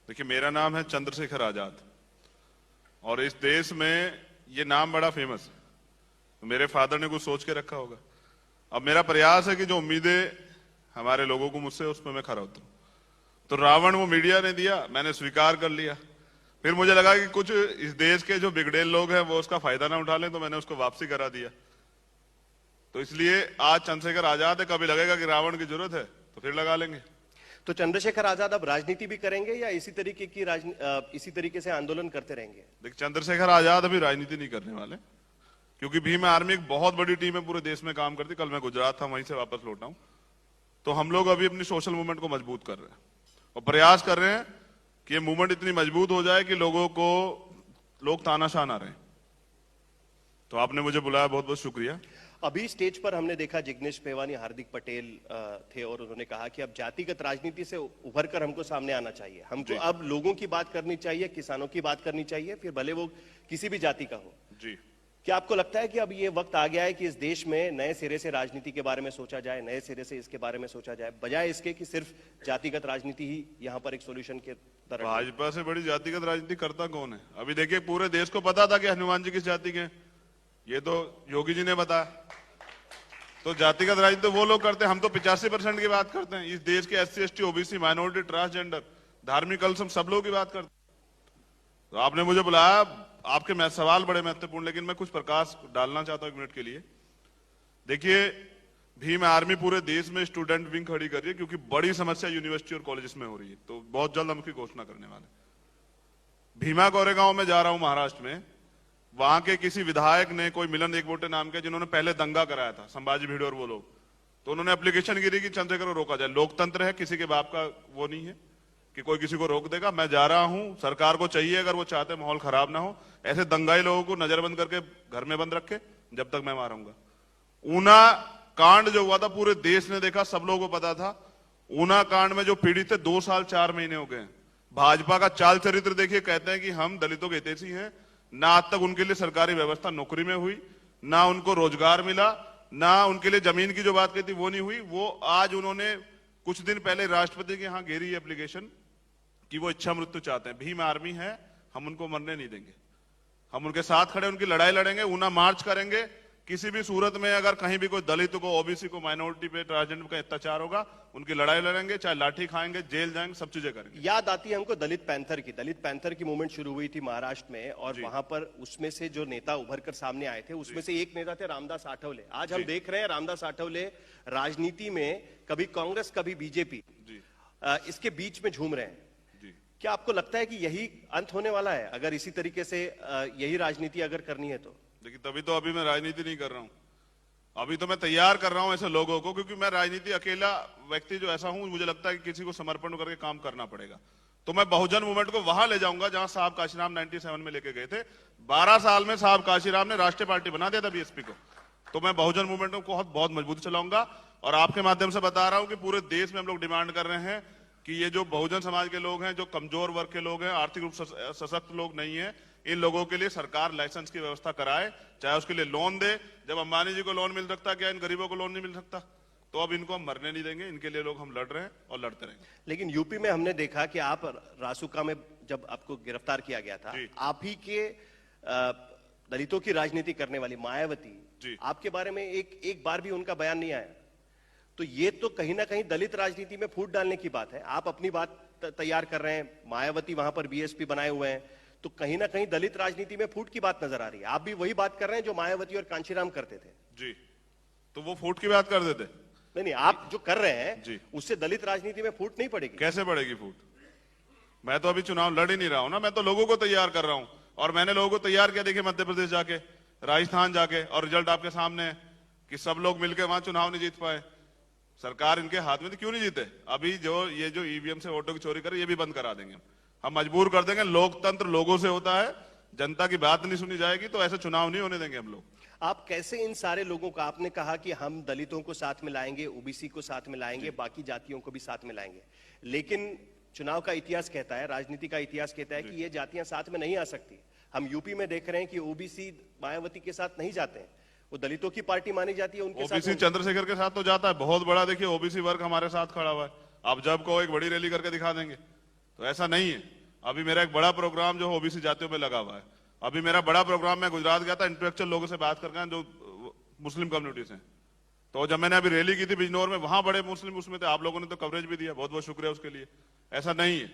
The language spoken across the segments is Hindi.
देखिए, मेरा नाम है चंद्रशेखर आजाद और इस देश में ये नाम बड़ा फेमस है। तो मेरे फादर ने कुछ सोच के रखा होगा। अब मेरा प्रयास है कि जो उम्मीदें हमारे लोगों को मुझसे, उसमें मैं खरा उतरूं। तो रावण वो मीडिया ने दिया, मैंने स्वीकार कर लिया। फिर मुझे लगा कि कुछ इस देश के जो बिगड़ेल लोग हैं वो उसका फायदा ना उठा लें, तो मैंने उसको वापसी करा दिया। तो इसलिए आज चंद्रशेखर आजाद है। कभी लगेगा कि रावण की जरूरत है तो फिर लगा लेंगे। तो चंद्रशेखर आजाद अब राजनीति भी करेंगे या इसी तरीके से आंदोलन करते रहेंगे? देखिए, चंद्रशेखर आजाद अभी राजनीति नहीं करने वाले, क्योंकि भीम आर्मी एक बहुत बड़ी टीम है, पूरे देश में काम करती। कल मैं गुजरात था, वहीं से वापस लौटा हूं। तो हम लोग अभी अपनी सोशल मूवमेंट को मजबूत कर रहे हैं और प्रयास कर रहे हैं कि ये मूवमेंट इतनी मजबूत हो जाए कि लोग तानाशाह ना रहे। तो आपने मुझे बुलाया, बहुत बहुत शुक्रिया। अभी स्टेज पर हमने देखा जिग्नेश मेवानी, हार्दिक पटेल थे और उन्होंने कहा कि अब जातिगत राजनीति से उभर कर हमको सामने आना चाहिए। हमको अब लोगों की बात करनी चाहिए, किसानों की बात करनी चाहिए, फिर भले वो किसी भी जाति का हो। जी, क्या आपको लगता है कि अब ये वक्त आ गया है कि इस देश में नए सिरे से राजनीति के बारे में सोचा जाए, नए सिरे से इसके बारे में सोचा जाए, बजाय इसके कि सिर्फ जातिगत राजनीति ही यहाँ पर एक सोल्यूशन के तरह? भाजपा से बड़ी जातिगत राजनीति करता कौन है? अभी देखिए, पूरे देश को पता था कि हनुमान जी किस जाति के हैं। ये तो योगी जी ने बताया। तो जातिगत राजनीति तो वो लोग करते हैं, हम तो 85% की बात करते हैं। इस देश के SC ST OBC minority, transgender, धार्मिक अल्पसंख्यक, सब लोग की बात करते हैं। तो आपने मुझे बुलाया, आपके सवाल बड़े महत्वपूर्ण, लेकिन मैं कुछ प्रकाश डालना चाहता हूं 1 मिनट के लिए। देखिए, भीम आर्मी पूरे देश में स्टूडेंट विंग खड़ी कर रही है, क्योंकि बड़ी समस्या यूनिवर्सिटी और कॉलेज में हो रही है। तो बहुत जल्द हम उसकी घोषणा करने वाले। भीमा कोरेगांव में जा रहा हूं, महाराष्ट्र में। वहां के किसी विधायक ने, कोई मिलन एकबोटे नाम के, जिन्होंने पहले दंगा कराया था, संभाजी भिड़े और वो लोग, तो उन्होंने एप्लीकेशन गिरी कि चंद्रशेखर को रोका जाए। लोकतंत्र है, किसी के बाप का वो नहीं है कि कोई किसी को रोक देगा। मैं जा रहा हूं, सरकार को चाहिए, अगर वो चाहते माहौल खराब ना हो, ऐसे दंगाई लोगों को नजरबंद करके घर में बंद रखे जब तक मैं मारूंगा। ऊना कांड जो हुआ था, पूरे देश ने देखा, सब लोगों को पता था। ऊना कांड में जो पीड़ित थे, 2 साल 4 महीने हो गए। भाजपा का चाल चरित्र देखिए, कहते हैं कि हम दलितों के हितैषी हैं। ना आज तक उनके लिए सरकारी व्यवस्था नौकरी में हुई, ना उनको रोजगार मिला, ना उनके लिए जमीन की जो बात कहती वो नहीं हुई। वो आज उन्होंने कुछ दिन पहले राष्ट्रपति के यहां घेरी एप्लीकेशन कि वो इच्छा मृत्यु चाहते हैं। भीम आर्मी है, हम उनको मरने नहीं देंगे। हम उनके साथ खड़े, उनकी लड़ाई लड़ेंगे, ऊना मार्च करेंगे। किसी भी सूरत में अगर कहीं भी कोई दलित को, OBC को, माइनॉरिटी पे, ट्रांसजेंडर का अत्याचार होगा, उनकी लड़ाई लड़ेंगे, चाहे लाठी खाएंगे, जेल जाएंगे, सब चीजें करेंगे। याद आती है हमको दलित पैंथर की मूवमेंट शुरू हुई थी महाराष्ट्र में, और वहां पर उसमें से जो नेता उभर कर सामने आए थे, उसमें से एक नेता थे रामदास आठवले। आज हम देख रहे हैं रामदास आठवले राजनीति में कभी कांग्रेस कभी बीजेपी इसके बीच में झूम रहे हैं। क्या आपको लगता है कि यही अंत होने वाला है, अगर इसी तरीके से यही राजनीति अगर करनी है तो? देखिए, तभी तो अभी मैं राजनीति नहीं कर रहा हूं। अभी तो मैं तैयार कर रहा हूं ऐसे लोगों को, क्योंकि मैं राजनीति अकेला व्यक्ति जो ऐसा हूं, मुझे लगता है कि किसी को समर्पण करके काम करना पड़ेगा। तो मैं बहुजन मूवमेंट को वहां ले जाऊंगा जहां साहब काशीराम 97 में लेके गए थे। 12 साल में साहब काशीराम ने राष्ट्रीय पार्टी बना दिया था BSP को। तो मैं बहुजन मूवमेंट को बहुत मजबूत चलाऊंगा और आपके माध्यम से बता रहा हूं कि पूरे देश में हम लोग डिमांड कर रहे हैं कि ये जो बहुजन समाज के लोग हैं, जो कमजोर वर्ग के लोग हैं, आर्थिक रूप से सशक्त लोग नहीं है, इन लोगों के लिए सरकार लाइसेंस की व्यवस्था कराए, चाहे उसके लिए लोन दे। जब अंबानी जी को लोन मिल सकता, क्या इन गरीबों को लोन नहीं मिल सकता? तो अब इनको हम मरने नहीं देंगे, इनके लिए लोग हम लड़ रहे हैं और लड़ते रहेंगे। लेकिन यूपी में हमने देखा कि आप रासुका में जब आपको गिरफ्तार किया गया था, आप ही के दलितों की राजनीति करने वाली मायावती, आपके बारे में एक बार भी उनका बयान नहीं आया। तो ये तो कहीं ना कहीं दलित राजनीति में फूट डालने की बात है। आप अपनी बात तैयार कर रहे हैं, मायावती वहां पर BSP बनाए हुए हैं, तो कहीं ना कहीं दलित राजनीति में फूट की बात नजर आ रही है। आप भी वही बात कर रहे हैं जो मायावती और कांशीराम करते थे। जी, तो वो फूट की बात कर देते। नहीं, आप जो कर रहे हैं उससे दलित राजनीति में फूट नहीं पड़ेगी। कैसे पड़ेगी फूट? मैं तो अभी चुनाव लड़ ही नहीं रहा हूं ना, मैं तो लोगों को तैयार कर रहा हूं। और मैंने लोगों को तैयार किया, देखिए, मध्य प्रदेश जाके, राजस्थान जाके, और रिजल्ट आपके सामने है कि सब लोग मिलकर वहां चुनाव नहीं जीत पाए। सरकार इनके हाथ में, तो क्यों नहीं जीते? अभी ये जो EVM से वोटों की चोरी करे, ये भी बंद करा देंगे हम मजबूर कर देंगे। लोकतंत्र लोगों से होता है, जनता की बात नहीं सुनी जाएगी तो ऐसे चुनाव नहीं होने देंगे हम लोग। आप कैसे इन सारे लोगों का, आपने कहा कि हम दलितों को साथ में लाएंगे, OBC को साथ में लाएंगे, बाकी जातियों को भी साथ में लाएंगे, लेकिन चुनाव का इतिहास कहता है, राजनीति का इतिहास कहता है कि ये जातियां साथ में नहीं आ सकती। हम यूपी में देख रहे हैं कि OBC मायावती के साथ नहीं जाते हैं, वो दलितों की पार्टी मानी जाती है, उनके साथ। OBC चंद्रशेखर के साथ तो जाता है, बहुत बड़ा। देखिए, OBC वर्ग हमारे साथ खड़ा हुआ है। आप जब को एक बड़ी रैली करके दिखा देंगे, तो ऐसा नहीं है। अभी मेरा एक बड़ा प्रोग्राम जो ओबीसी जातियों पे लगा हुआ है। अभी मेरा बड़ा प्रोग्राम, मैं गुजरात गया था, इंटेलेक्चुअल लोगों से बात करके जो मुस्लिम कम्युनिटी से। तो जब मैंने अभी रैली की थी बिजनौर में, वहां बड़े मुस्लिम उसमें थे, आप लोगों ने तो कवरेज भी दिया, बहुत बहुत शुक्रिया उसके लिए। ऐसा नहीं है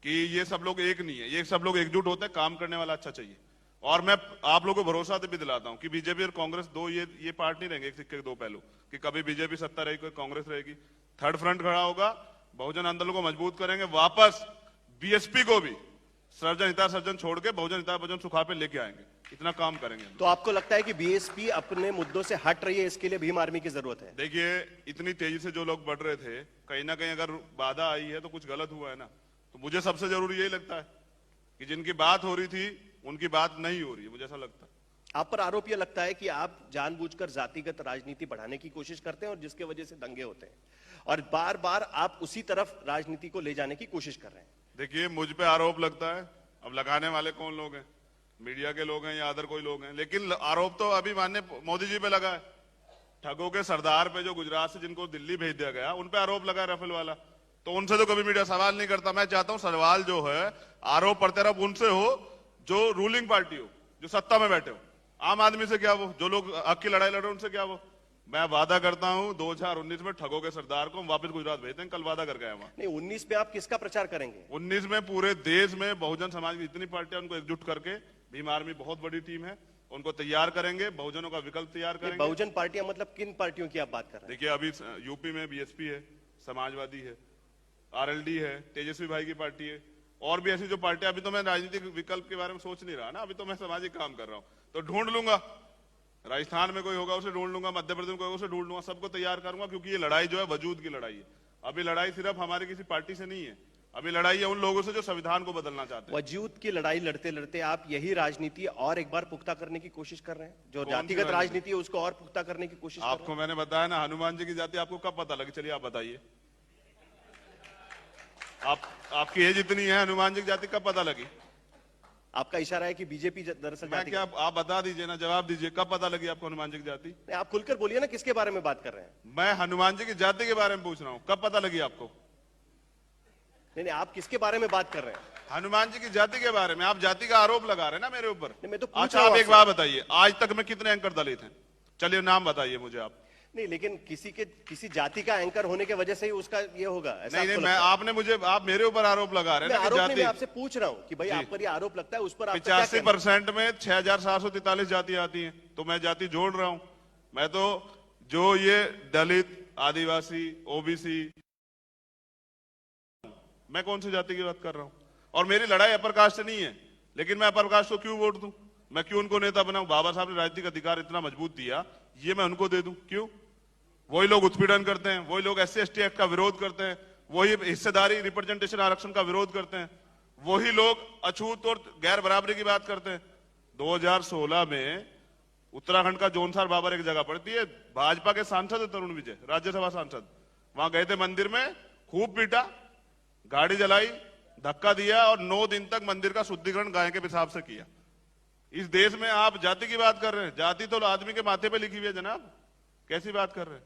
कि ये सब लोग एक नहीं है, ये सब लोग एकजुट होते हैं, काम करने वाला अच्छा चाहिए। और मैं आप लोगों को भरोसा भी दिलाता हूं कि बीजेपी और कांग्रेस दो ये पार्ट नहीं रहेंगे, एक सिक्के के दो पहलू, कि कभी बीजेपी सत्ता रहेगी, कोई कांग्रेस रहेगी। थर्ड फ्रंट खड़ा होगा, बहुजन आंदोलन को मजबूत करेंगे, वापस बीएसपी को भी सर्जन हिता सर्जन छोड़ के बहुजन हिता बहुजन सुखा पे लेके आएंगे, इतना काम करेंगे। तो आपको लगता है कि बीएसपी अपने मुद्दों से हट रही है, इसके लिए भीम आर्मी की जरूरत है? देखिए, इतनी तेजी से जो लोग बढ़ रहे थे, कहीं ना कहीं अगर बाधा आई है तो कुछ गलत हुआ है ना। तो मुझे सबसे जरूरी यही लगता है कि जिनकी बात हो रही थी उनकी बात नहीं हो रही है, मुझे ऐसा लगता है। आप पर आरोप यह लगता है कि आप जानबूझकर जातिगत राजनीति बढ़ाने की कोशिश करते हैं और जिसके वजह से दंगे होते हैं, और बार बार आप उसी तरफ राजनीति को ले जाने की कोशिश कर रहे हैं। देखिए, मुझ पे आरोप लगता है, अब लगाने वाले कौन लोग हैं, मीडिया के लोग हैं या अदर कोई लोग हैं, लेकिन आरोप तो अभी माननीय मोदी जी पे लगा है। ठगों के सरदार पे, जो गुजरात से जिनको दिल्ली भेज दिया गया, उन पे आरोप लगा है राफेल वाला। तो उनसे तो कभी मीडिया सवाल नहीं करता। मैं चाहता हूं सवाल जो है आरोप प्रत्यारोप उनसे हो जो रूलिंग पार्टी हो, जो सत्ता में बैठे हो। आम आदमी से क्या वो, जो लोग हक की लड़ाई लड़ रहे हैं उनसे क्या वो। मैं वादा करता हूं 2019 में ठगों के सरदार को हम वापस गुजरात भेजते हैं, कल वादा करके आए वहां। नहीं, 19 में आप किसका प्रचार करेंगे? 19 में पूरे देश में बहुजन समाज की जितनी पार्टियां, उनको एकजुट करके, भीम आर्मी बहुत बड़ी टीम है, उनको तैयार करेंगे, बहुजनों का विकल्प तैयार करेंगे। बहुजन पार्टियां मतलब किन पार्टियों की आप बात कर रहे हैं? देखिए, अभी यूपी में बीएसपी है, समाजवादी है, आरएलडी है, तेजस्वी भाई की पार्टी है, और भी ऐसी जो पार्टियां। अभी तो मैं राजनीतिक विकल्प के बारे में सोच नहीं रहा ना, अभी तो मैं सामाजिक काम कर रहा हूं, तो ढूंढ लूंगा। राजस्थान में कोई होगा उसे ढूंढ लूंगा, मध्य प्रदेश में कोई उसे ढूंढ लूंगा, सबको तैयार करूंगा, क्योंकि ये लड़ाई जो है वजूद की लड़ाई है। अभी लड़ाई सिर्फ हमारी किसी पार्टी से नहीं है, अभी लड़ाई है उन लोगों से जो संविधान को बदलना चाहते हैं। वजूद की लड़ाई लड़ते लड़ते आप यही राजनीति और एक बार पुख्ता करने की कोशिश कर रहे हैं, जो जातिगत राजनीति है उसको और पुख्ता करने की कोशिश कर रहे हैं। आपको मैंने बताया ना, हनुमान जी की जाति आपको कब पता लगी? चलिए आप बताइए, आपकी एज इतनी है, हनुमान जी की जाति कब पता लगी? आपका इशारा है कि बीजेपी दरअसल मैं क्या, आप बता दीजिए ना, जवाब दीजिए, कब पता लगी आपको हनुमान जी की जाति? नहीं, आप खुलकर बोलिए ना, किसके बारे में बात कर रहे हैं? मैं हनुमान जी की जाति के बारे में पूछ रहा हूं, कब पता लगी आपको? नहीं, आप किसके बारे में बात कर रहे हैं? हनुमान जी की जाति के बारे में। आप जाति का आरोप लगा रहे हैं ना मेरे ऊपर। मैं तो पूछ अच्छा, रहा हूं आप एक आपसे। बात बताइए, आज तक में कितने एंकर दलित हैं? चलिए नाम बताइए मुझे आप। नहीं, लेकिन किसी जाति का एंकर होने की वजह से ही उसका ये होगा, ऐसा नहीं, आपको मैं, लगता है? आपने मुझे, आप मेरे ऊपर आरोप लगा रहे हैं ना कि आरोप नहीं, मैं जाति। आपसे पूछ रहा हूँ कि भाई आप पर ये आरोप लगता है, उस पर आपका क्या 85% में 6743 जातियां आती हैं, तो मैं जाति जोड़ रहा हूं। मैं तो जो ये दलित, आदिवासी, ओबीसी, मैं कौन सी जाति की बात कर रहा हूं? और मेरी लड़ाई अपर कास्ट से नहीं है, लेकिन मैं अपर कास्ट को क्यों वोट दूं? मैं क्यों उनको नेता बनाऊं? बाबा साहब ने राजनीतिक अधिकार इतना मजबूत दिया, ये मैं उनको दे दूं क्यों? वही लोग उत्पीड़न करते हैं, वही लोग SC/ST एक्ट का विरोध करते हैं, वही हिस्सेदारी रिप्रेजेंटेशन आरक्षण का विरोध करते हैं, वही लोग अछूत और गैर बराबरी की बात करते हैं। 2016 में उत्तराखंड का जोनसार बाबर एक जगह पड़ती है, भाजपा के सांसद है तरुण विजय, राज्यसभा सांसद, वहां गए थे मंदिर में, खूब पीटा, गाड़ी जलाई, धक्का दिया, और 9 दिन तक मंदिर का शुद्धिकरण गाय के पेशाब से किया। इस देश में आप जाति की बात कर रहे हैं? जाति तो आदमी के माथे पे लिखी हुई है जनाब, कैसी बात कर रहे हैं?